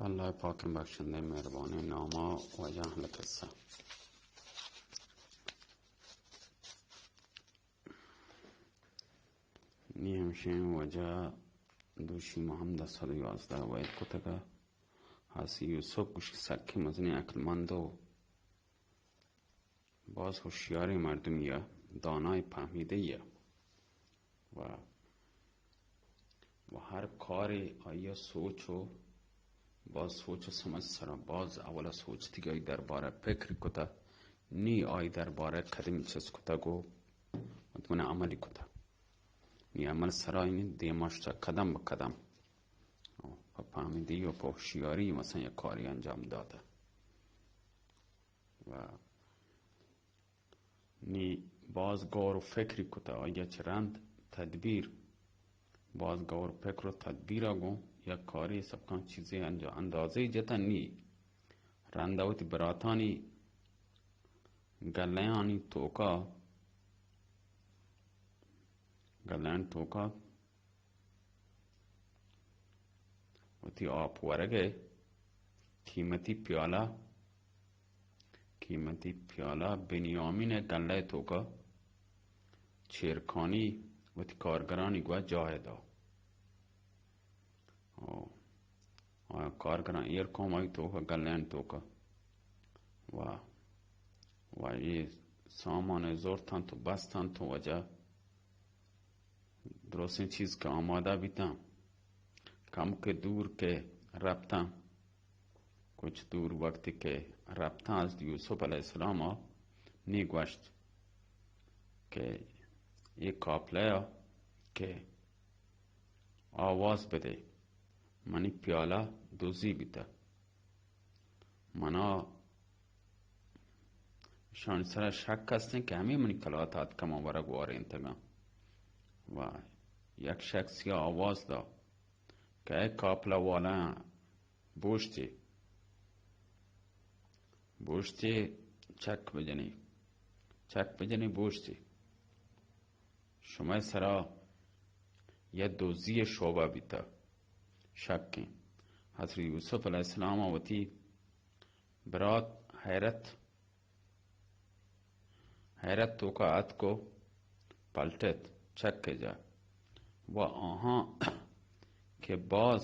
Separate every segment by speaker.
Speaker 1: الله پاک بخشنده مهربان ناما و جهل قصه. نی همشین وجه دوشی محمد 111 وید کتگه حاسی یوسف گوشی سکی مزنی اکلمند و باز هوشیاری مردمیه، دانای فهمیده و هر کاری آیا سوچ و باز سوچ و سمجھ سرا باز اولا سوچ دیگه ای درباره فکر کتا نی آی درباره کدمی چیز کتا گو مطمئن عملی کتا نی عمل سرا اینی دیماشتا قدم با قدم و فهمیدی و پوشیاری مثلا یک کاری انجام داده و نی باز گور و فکری کتا آیا چرند تدبیر باز گور فکر و تدبیر آگو یک کاری سبکان چیزی اندازه جتا نی رندوتی براتانی گلیانی توکا گلیان توکا وتی آپ ورگه قیمتی پیالا بنیامین گله توکا چیرکانی وتی کارگرانی گوه جای دا کارگران ایر کوم آئی توکا گلیان توکا و یہ سامان زورتان تو بستان تو وجه درست این چیز که آماده بیتم کم که دور که ربطم کچھ دور وقتی که ربطم از یوسف علیہ السلام نیگوشت که یک کاپله که آواز بده منی پیاله دوزی بیده منا شان سر شک هستن که همه منی کلاتات کما ورگ واره انتگم و یک شخصی آواز دا که ای کاپله والا بوشتی چک بجنی بوشتی شما سرا یه دوزی شعبه بیتا شکی حضرت یوسف علیہ السلام آوتی برات حیرت تو کا عد کو پلٹت چک کے جا و آہاں کہ باز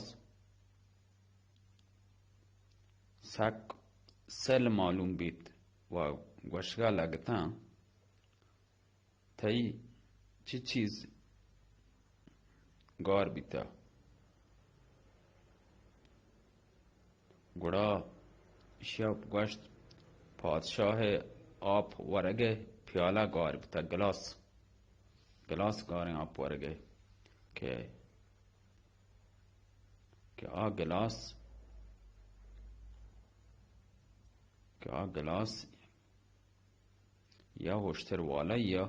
Speaker 1: سک سل معلوم بیت و گوشگا لگتا تایی چی چیز گار بیتا گڑا شب گوشت پادشاہ آپ ورگه پیاله گار بیتا گلاس گارن آپ ورگه که آ گلاس یا هشتر والا یا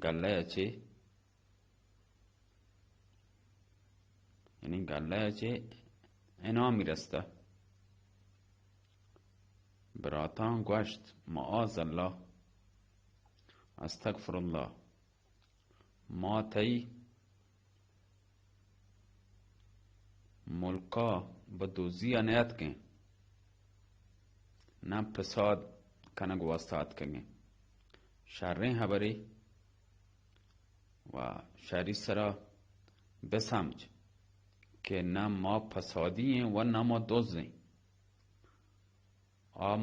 Speaker 1: گله چه یعنی گله چه انامی رسته براتان گوشت معاذ الله استغفر الله ما تی ملکا بدوزی انیت کے نہ فساد کنگ واسطات کنگے شرین حبری و شری سرا بسمج کہ نہ ما فسادی ہیں و نہ ما دوز ہیں آ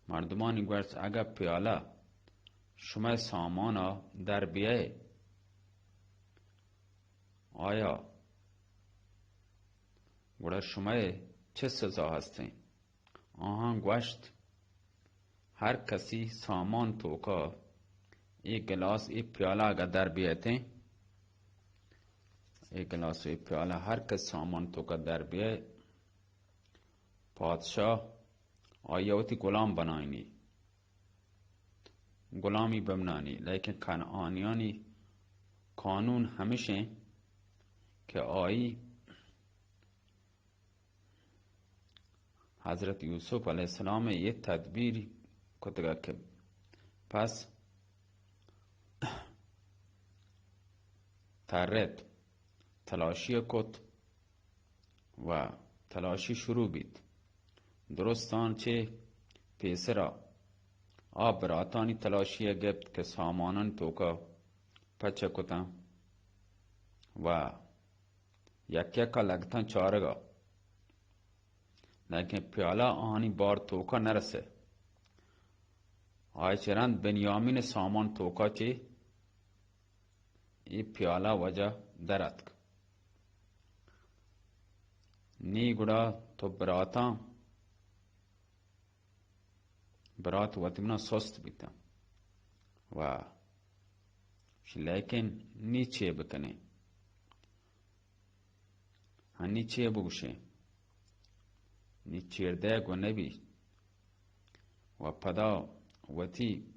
Speaker 1: مردمانی گوشت اگر پیاله شما سامانا در بیه آیا گوڑا شما چه سزا هستین آهان گوشت هر کسی سامان توکا یک گلاس یک پیاله اگر در بیایتیں یک گلاس یک پیاله هر کسی سامان توکا در بیای پادشاہ آیاوتی غلامی بمنانی لیکن کنعانیانی قانون همیشه که آئی حضرت یوسف علیہ السلام یہ تدبیر کتگا که پس ترد تلاشی کت و تلاشی شروع بید. درست آنچه پیسرا آب براتانی تلاشی گفت که سامانان توکا پچه کتن و یکا لگتن چارگا، لیکن پیالا آنی بار توکا نرسه. آی چرند بنیامین سامان توکا چی ای پیالا وجہ درد نی گڑا تو برات وطمنا سست بیتا و لیکن نی چه بکنه هنی چه بگوشه نی چیرده گو نبی و پدا وتی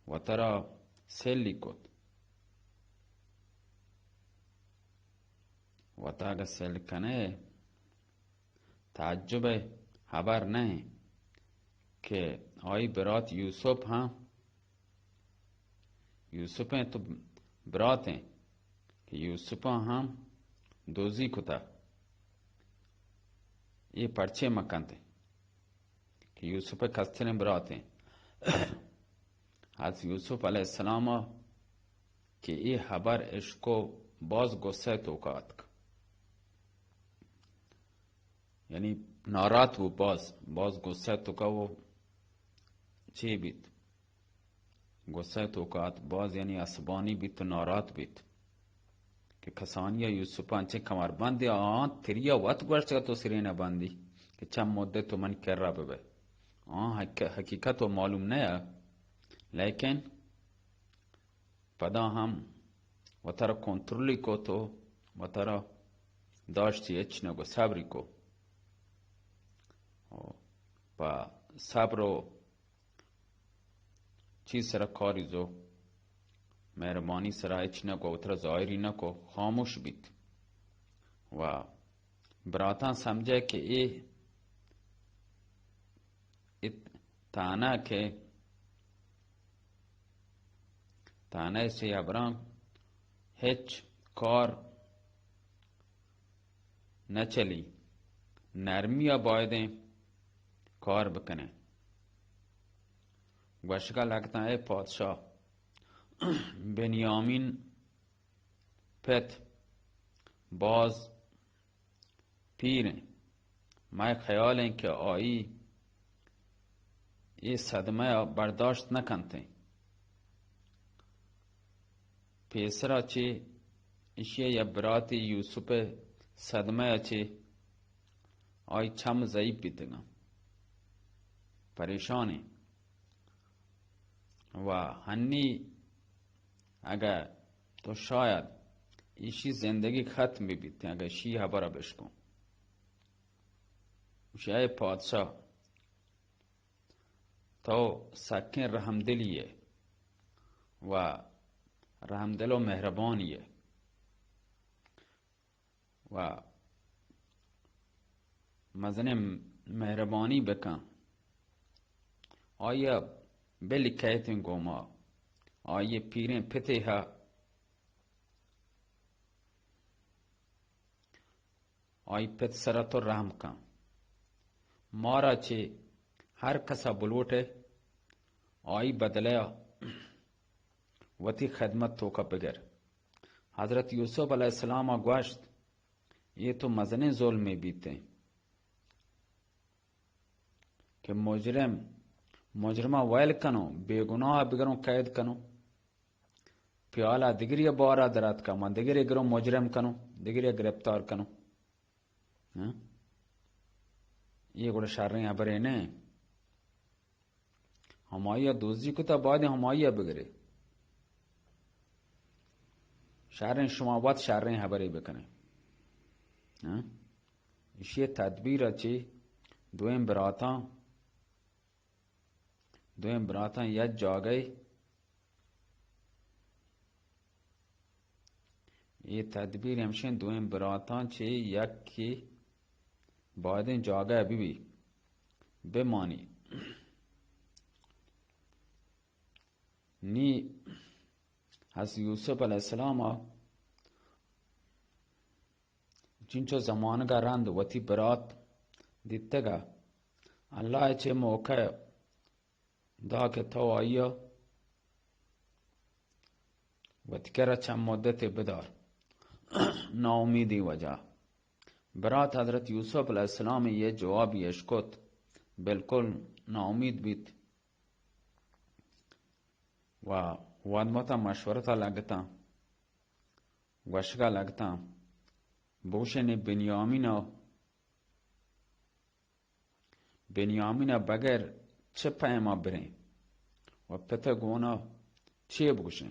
Speaker 1: و ترا سلی کد و تا اگه سل کنه تعجب خبر نه که آئی برات یوسف هم یوسف ہیں تو برات ہیں کہ یوسف هم دوزی کتا یہ پرچے مکان تھے کہ یوسف کستنے برات ہیں از یوسف علیہ السلام که ای خبر اشکو باز گسه توکات یعنی ناراحت و باز گسه توکا و چی بید گسه توکات باز یعنی عصبانی بید و ناراحت بید که کسانی یوسف انچه کمر بندی آن تریا وقت گوشت تو سرینه بندی که چند مدت تو من کر را ببه حقیقت و معلوم نه لیکن پدا هم و ترا کنترلی کو تو و ترا داشتی اچ نگو صبری کو و صبر و چی سر کاری زو مهربانی سر اچ نگو و ترا ظاهری نکو خاموش بید و براتان سمجھے کہ ای تانا که تانه سی ابرام هیچ کار نچلی نرمی باید کار بکنه گوشگا لگتا ہے پادشاہ بنیامین پت باز پیریں میں خیال ہے کہ آئی یہ صدمه برداشت نکنتے پیسرا چی اشیاء یا براتی یوسف صدمه چی آئی چم ضعیف بیتگا پریشانی و هنی اگر تو شاید ایشی زندگی ختم بیتی اگر شی خبر بشکن ای پادشاه تو سکن رحمدلیه و رحمدل و مهربانیه و مزن مهربانی بکن آیا بلی کهتن گوما آیا پیرین پته ها آیا پت سراتو رحم کن مارا چه هر کسا بلوٹه آئی بدلے وتی خدمت تو کا بگر حضرت یوسف علیہ السلام گوشت یہ تو مزن ظلم میں بیتے کہ مجرمہ ویل کنو بے گناہ بگروں قید کنو پیالا دگری بارا درات کا من دگری گروں مجرم کنو دگری گرفتار کنو یہ گوڑا شرین حبرے نے ہمایا دوزی کو تا بعد ہمایا بگره شهرین شما باید شهرین حبری بکنه ایشی تدبیر چی دویم براتان یک جاگه یہ تدبیر همشین دویم براتان چی یک کی باید این جاگه بی بمانی نی حضرت یوسف علیہ السلام چینچو زمانگا رند وتی برات دیتگا اللہ چه موقع دا که تو آیا وتی کرا چند مدت بدار ناامیدی وجه برات حضرت یوسف علیہ السلام یہ جواب یشکت بالکل ناامید بیت و وادمتا مشورتا لگتا وشگا لگتا بوشن بنیامین بغیر چه پیما بریں و پتہ گونا چه بوشن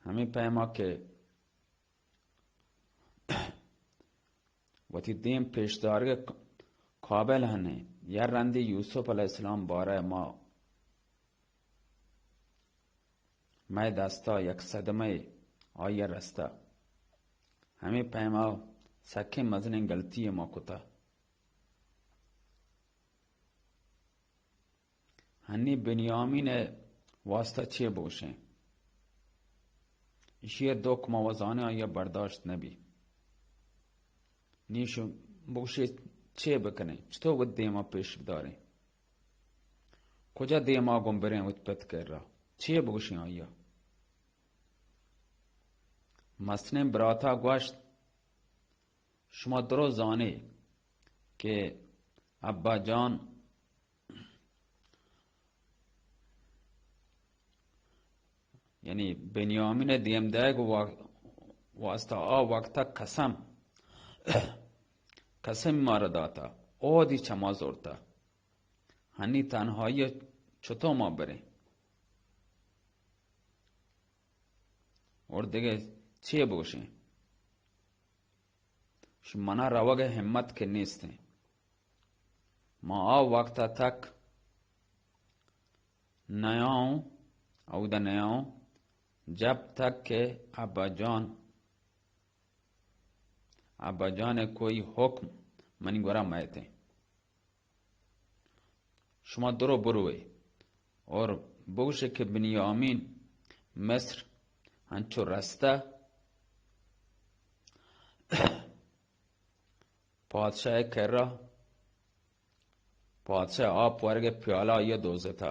Speaker 1: ہمیں پیما کے وتی دیم پیشدارگ قابل ہنے یا رندی یوسف علیہ السلام بارے میں دستا یک صدمه آیا رستا ہمیں پیما سکے مزن غلطی ما کتا ہنی بنیامین واسطہ چه بوشیں اشیر دوک موازانه آیا برداشت نبی نیشو بوشه چه بکنه چطور ود دیما پیش بداره کجا دیما گم برین ود پت کر را چه بوشه آیا مسنم براتا گوشت شما درو زانه که ابا جان یعنی بنیامین دیم دایگ واسطه وقتا قسم مارا داتا او دی چما زورتا هنی تنهایی چطور ما بره اور دیگه چیه بگوشیں منا روگ همت کے نیستیں ما وقتا تک نیاؤں او دا نیاؤں جب تک کہ ابا جان کوئی حکم منی گورا مایتے شما درو بروے اور بوشے کہ بنیامین مصر ہنچو رستہ پادشاہ کر رہا پادشاہ آپ ورگے پیالہ آئیے دوزے تھا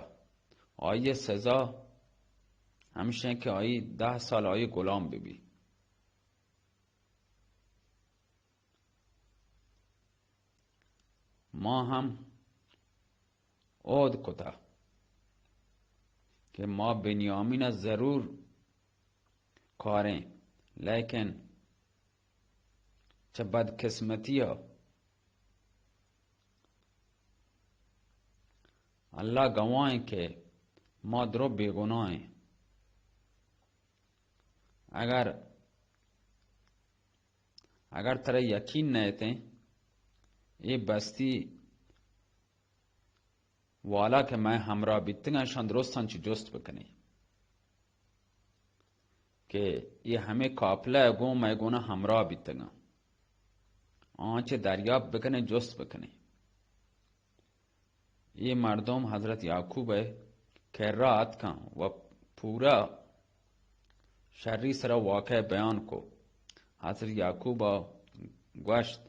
Speaker 1: آئیے سزا ہمشہ کہ آئی 10 سال آئی غلام بی ما ہم عود کتا کہ ما بنیامین ضرور کاریں لیکن چه بدقسمتی اللہ گواہیں کہ ما درو بیگناہ ہیں اگر ترہ یقین نہیں تھے یہ بستی والا کہ میں ہمراہ بیتنگا شان درستان چی جست بکنی کہ یہ ہمیں قافلہ گو میں گونا ہمراہ بیتنگا آنچہ دریاب بکنے جست بکنے یہ مردم حضرت یعقوب ہے کہ رات کا و پورا شرری سرا واقع بیان کو حضرت یعقوب گوشت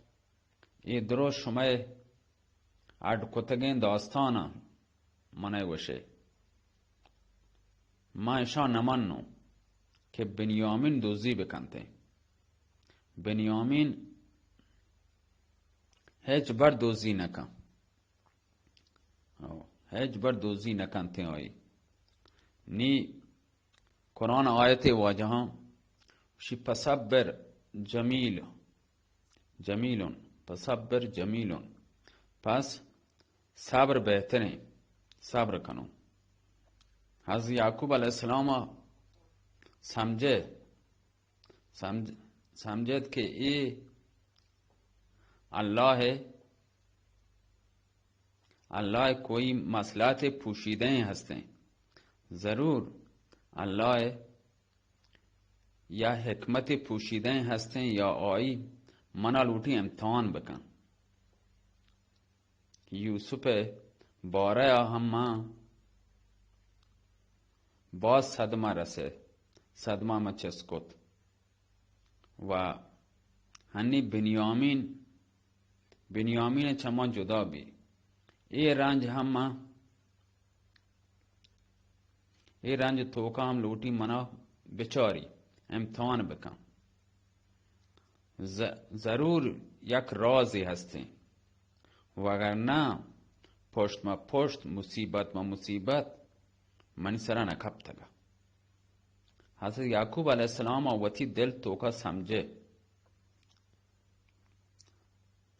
Speaker 1: یہ درو شمع اڈ کتگین داستانا منع وشے ما ایشا نمانو کہ بنیامین دوزی بکنتے بنیامین هیچ بر دوزی نکن هیچ بر دوزی نکنتے آئی نی قرآن آیت واجہاں شی پصبر جمیلون پصبر جمیلون پس صبر بہتریں صبر کنو حضرت یعقوب علیہ السلام سمجھت کہ یہ اللہ کوئی مسئلات پوشیدہ ہستے ضرور اللہ یا حکمت پوشیدہ ہستے یا آئی منا لوٹی امتحان بکن یوسف بارے ہم باز صدمہ رسے صدمہ مچسکت و هنی بنیامین چما جدا بی ای رنج توکا هم لوٹی منا بچاری امتحان بکن. ضرور یک رازی هستی وگرنه پشت ما پشت مصیبت منی سرا نکب تگا. حضرت یعقوب علیہ السلام وتی دل توکا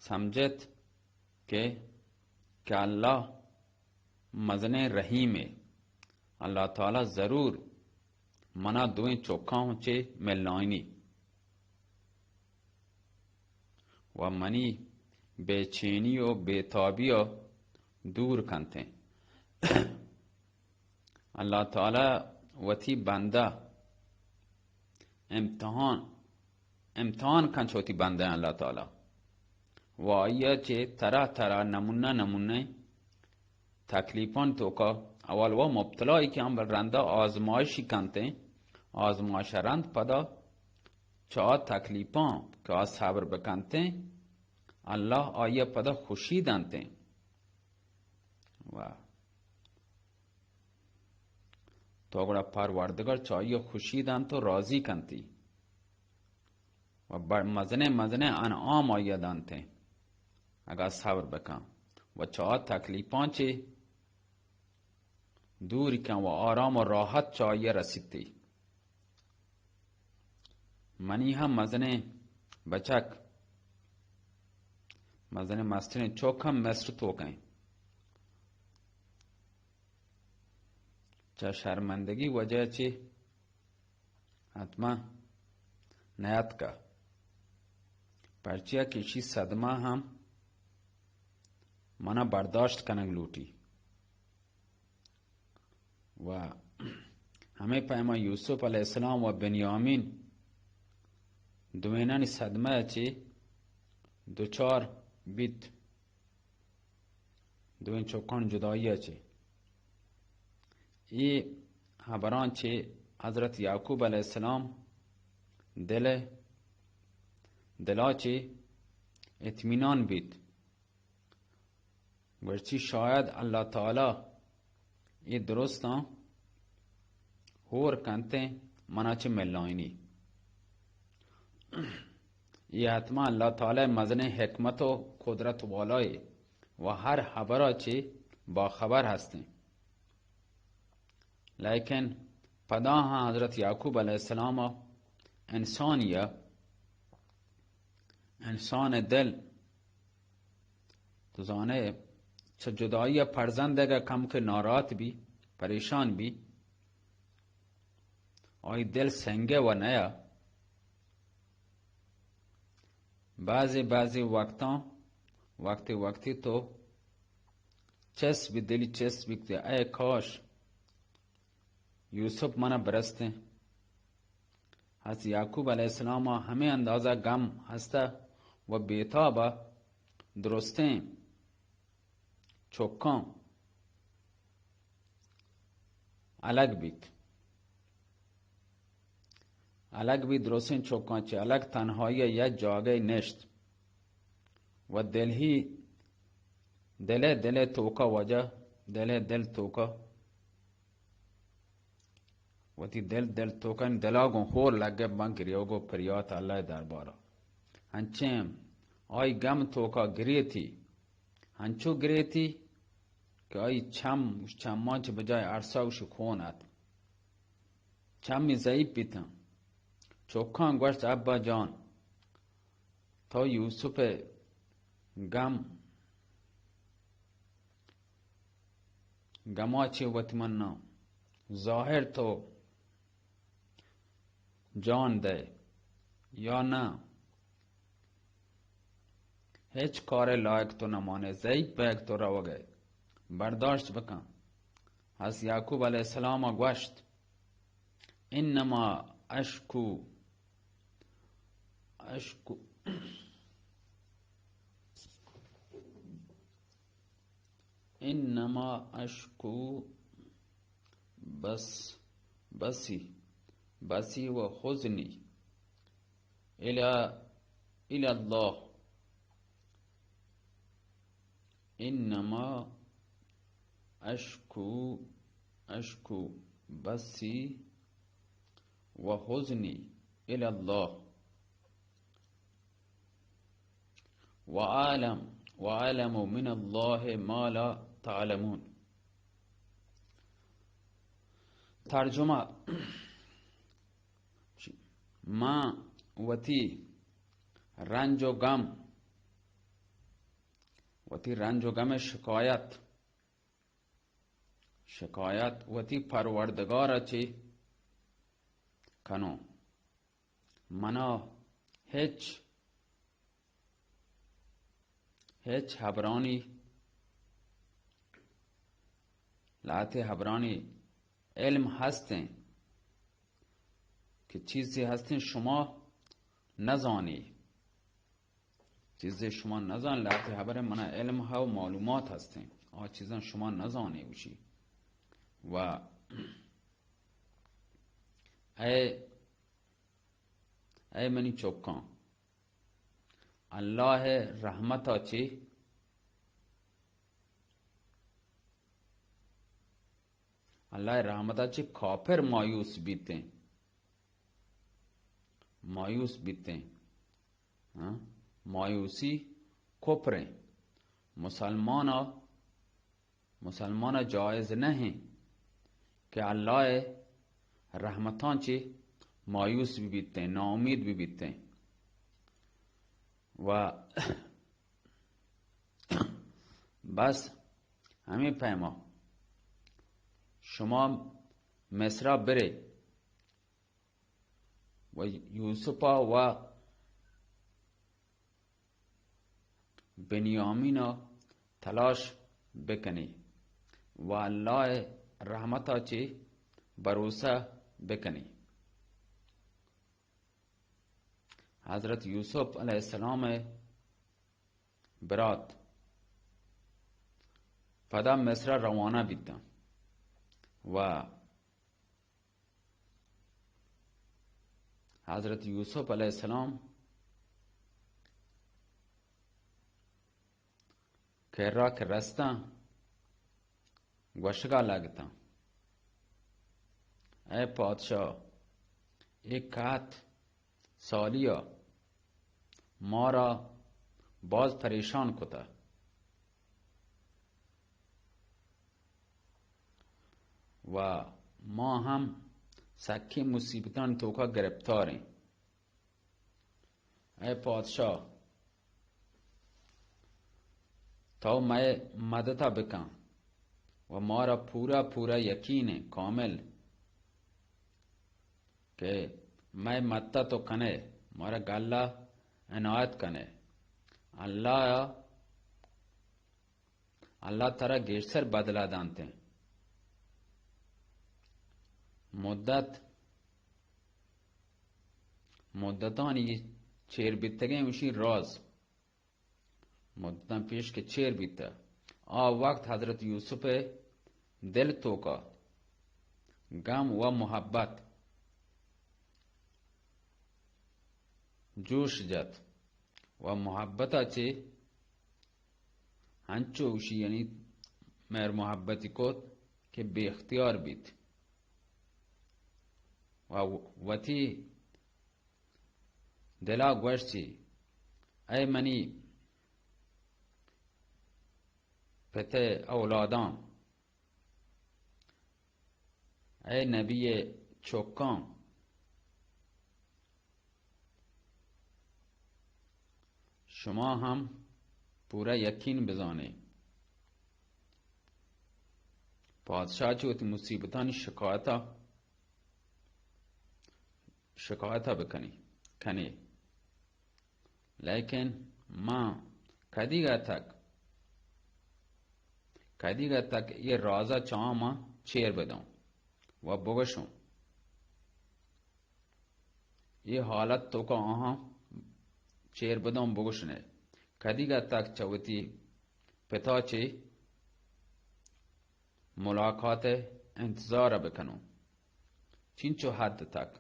Speaker 1: سمجھت کہ اللہ مزن رحیم ہے. اللہ تعالی ضرور منا دویں چوکاں چے ملائنی و منی بے چینی و بے تابی دور کنتے. اللہ تعالی وتی بندہ امتحان کن چوتی بندہ اللہ تعالی و آیا چه طرح نمونه تکلیفان تو کا اول و مبتلایی که هم رنده آزمایشی کنته آزمایش رند پدا چه تکلیفان که صبر بکنته الله آیا پدا خوشی دنته و تو اگر پروردگار چه آیا خوشی دن تو راضی کنتی و مزنه انعام آیا دنته اگر صبر بکن و چه تکلیفان چه دوری کن و آرام و راحت چه آیا رسیدی. منی هم مزنه بچک مزنه مسترین چوک هم مصر تو کن چه شرمندگی وجه چه حتما نیت که پرچیا کشی صدمه هم منا برداشت کنگ لوٹی و همه پیما یوسف علیہ السلام و بنیامین دوینانی صدمه چه دوچار بیت دوین چوکان جدایی چه ای خبران چه حضرت یعقوب علیہ السلام دلا چه اطمینان بیت ورچی شاید اللہ تعالی ای درستا ہور کنتے منا چه ملائنی ای حتما اللہ تعالی مزن حکمت و قدرت والای و هر خبرها چه با خبر هستیں. لیکن پدا ها حضرت یعقوب علیہ السلام انسان دل تو زانه چه جدایی فرزندگا کم که ناراحت بی پریشان بی آی دل سنگه و نیا بعضی وقتی تو دلی چس بکتے اے کاش یوسف منا برستے. حضرت یعقوب علیہ السلام ہمیں اندازہ غم ہستا و بیتابا درستیں چوکان الگ بی درستیں چوکان چه الگ تنهایی یا جاگه نشت و دل توکا وجه دل توکا و تی دل توکا دلاغون خور لگه بان گریوگو پریات اللہ دربارا ہنچیں آئی گم توکا ہنچو گریتی که آئی چمان چه بجای عرصاوش خونت چمی ضعیب بیتن چوکان گوشت ابا جان تا یوسف گما چه وطمنا ظاهر تو جان ده یا نه هیچ کار لایق تو نمانه ضعیف بیگ تو رو گئے برداشت بکن. حضرت یعقوب علیہ السلام گوشت انما اشکو بسی و حزنی الى الله انما اشکو بسی و حزنی الى الله وعلم من الله ما لا تعلمون. ترجمه: ما وتی رنج و غم شکایت وتی پروردگار چی کنو. منا هیچ حبرانی علم هستن که چیزی هستن شما نزانی. چیزی شما نزان لعته حبر منا علم ها و معلومات هستن. چیزان شما نزانی وشی. و ای منی چوکان الله رحمتا چی؟ الله رحمتا چی کافر مایوس بیتے مایوسی کفر. مسلمان جائز نہیں کہ اللہ رحمتان چی مایوس بھی بیتے ہیں، نا امید بھی بیتے ہیں. و بس همین پیما شما مصر بره و یوسف و بنیامین تلاش بکنی و الله رحمتا چی بروسه بکنی. حضرت یوسف علیہ السلام برات پدا مصر روانه بیدن و حضرت یوسف علیہ السلام که را که رستن گوشگاه لگتن. ای پادشاه یک کات سالیا ما را باز پریشان کتا و ما هم سکی مصیبتان توکا گرفتاریم. ای پادشاه تا میں مدتا بکن و ما را پورا یقین کامل کہ میں مدتا تو کنے مارا گاللہ عنایت کنے. اللہ ترا گیشتر بدلا دانتے ہیں. مدتان یہ چیر بیتگیں وشی راز مدتان پیش کے چیر بیتا. وقت حضرت یوسف دل تو کا غم و محبت جوش جت و محبت چی ہنچو وشی یعنی میر محبتی کو کہ بے اختیار بیت و وتی دلا گوشتی ای منی پتے اولادان ای نبی چوکان شما هم پورا یقین بزانے. پادشاہ چوتی مصیبتانی شکایتا بکنی لیکن ماں کدیگا تک یہ رازہ چاہاں ماں چیر بدوں و بگشوں. یہ حالت تو کا آہاں چیر بدوں بگشنے کدیگا تک چوتی پتا چی ملاقات انتظار بکنوں چینچو حد تک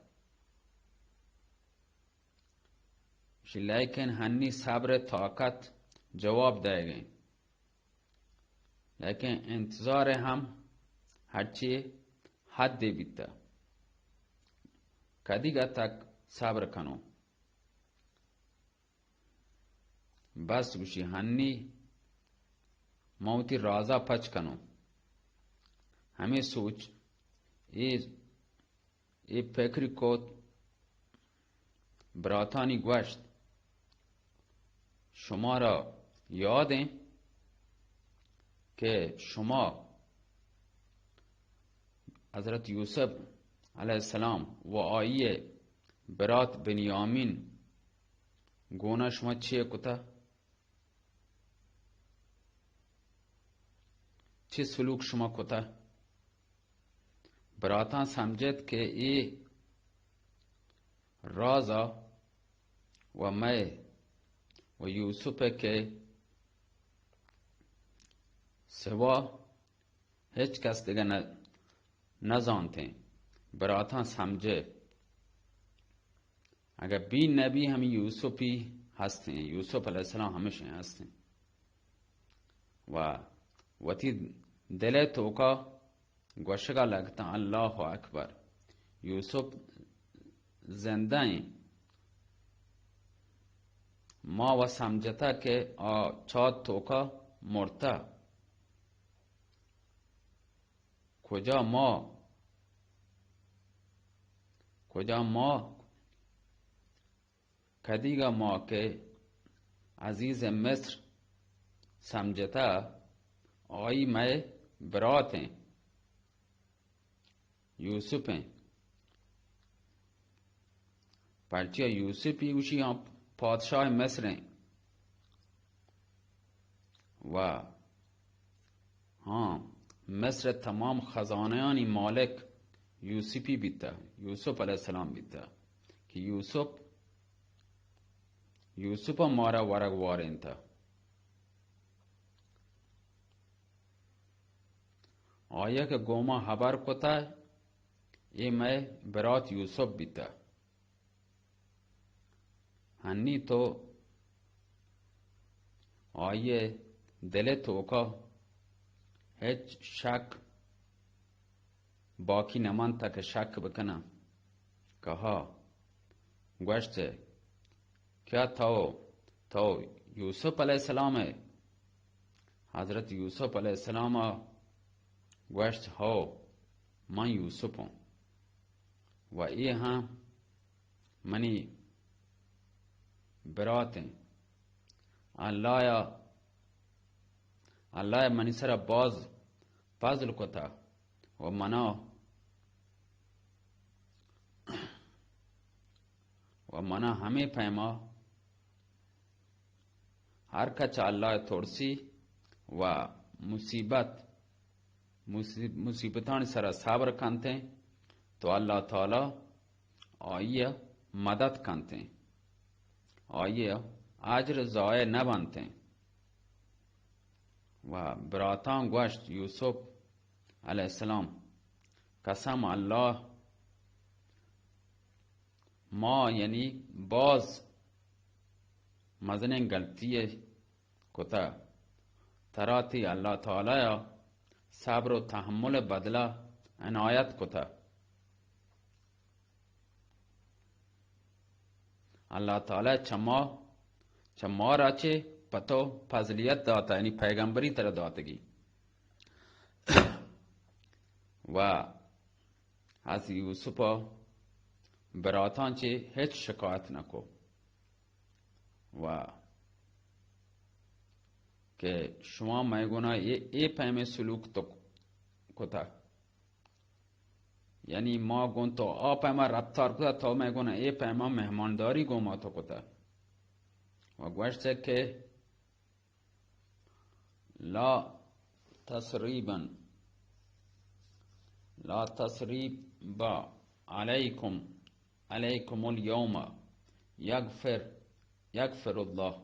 Speaker 1: लेकिन हन्नी सब्र ताकत जवाब देंगे, लेकिन इंतजार हम हरची हद दे बीता कदीगा तक सब्र कनो बस गुशी हन्नी मौती राजा पच कनो हमें सोच ये फिक्र को बरातानी ग्वश्त शुमारा याद है कि शुमा हजरत यूसुफ अलैहिस्सलाम व आइए बरात बिन्यामीन गोना शुमा छे कुता छे सलूक शुमा कुता बराता समझत के ये राजा व मैं व यूसुफ के सिवा हिच कस दिगा न जानते बराता समझे अगर बी नबी हम यूसुफ ही हंसते हैं यूसुफ अलैहिस्सलाम हमेशा हंसते हैं वती दिले तो का गोशगा लगता अल्लाह अकबर यूसुफ जिंदा हैं माँ व समझता के चौथ तो का मोरता खुजा माँ खदीगा माँ के अजीज मिस्र समझता आई मैं बरात हैं यूसुफ हैं पर्चिया यूसुफ ही उसी यहाँ पादशाह मिस्र हैं वाह हाँ मिस्र तमाम खजानानी मालिक यूसुफी बीता यूसुफ अलैहिस्सलाम बीता कि यूसुफ मारा वरग वारें था आया के गोमा हबर कोता ये मैं बरात यूसुफ बीता हन्नी तो आइए दिले तो का हिच शक बाकी नमन तक शक बकना कहा गोश्त क्या था यूसुफ अलैहिस्सलाम है हजरत यूसुफ अलैहिस्सलाम गोश्त हो मैं यूसुफ हूं व ये हाँ मनी बरातें अल्लाह मनी सरा बाज फाजल को था वो मना हमें पैमा हर कच अल्लाह थोड़ी व मुसीबतान सरा साबर कांते तो अल्लाह ताला आइए मदद कांते आइए आजर जाए न बनते वह बराता गोश्त यूसुफ अलैहिस्सलाम कसम अल्लाह माँ यानी बाज मजने गलती कोता तराती अल्लाह ताला सब्र तहम्मुल बदला अनायत कोता अल्लाह ताला चम्मा राचे पतो फजलियत दाता यानी पैगंबरी तरह दातगी व हज यूसुफ बरातांचे हिच शिकायत नको व के शुमा मैं गुना ये पैमे सलूक तो कोता यानी माँ गुन तो आ पैमा रफ्तार कोता तो मैं गुना ये पैमा मेहमानदारी गोमा तो कोता व गोश्त के ला तसरीब अलैकुमुल यौम यगफिरुल्लाह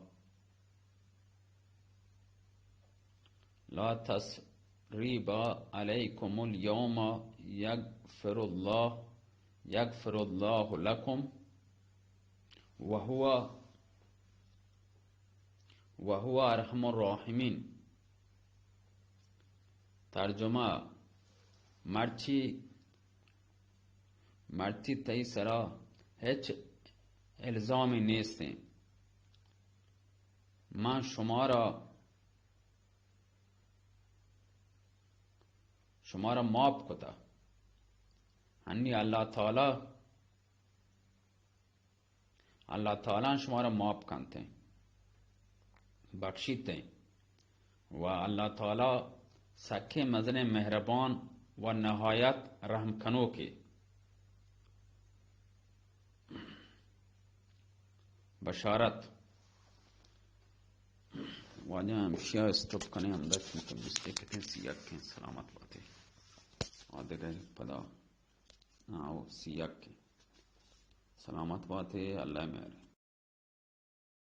Speaker 1: ला तसरीब अलैकुमुल यौम यगफिरुल्लाह लकुम वहुवा و هو ارحم الراحمین. ترجمه: مرچی تایی سرا هیچ الزامی نیستیم. من شما را معاف کتا. هنی اللہ تعالی شما را معاف کنتے ہیں، بخشیتے ہیں. و اللہ تعالی سکے مزن مہربان و نہایت رحم کنو کے. بشارت واجہ ہمشیہ استوب کنے ہم دست میں بستے کتے سیاک کے سلامت باتے آدھے پدا سیاک کے سلامت باتے. اللہ مہر.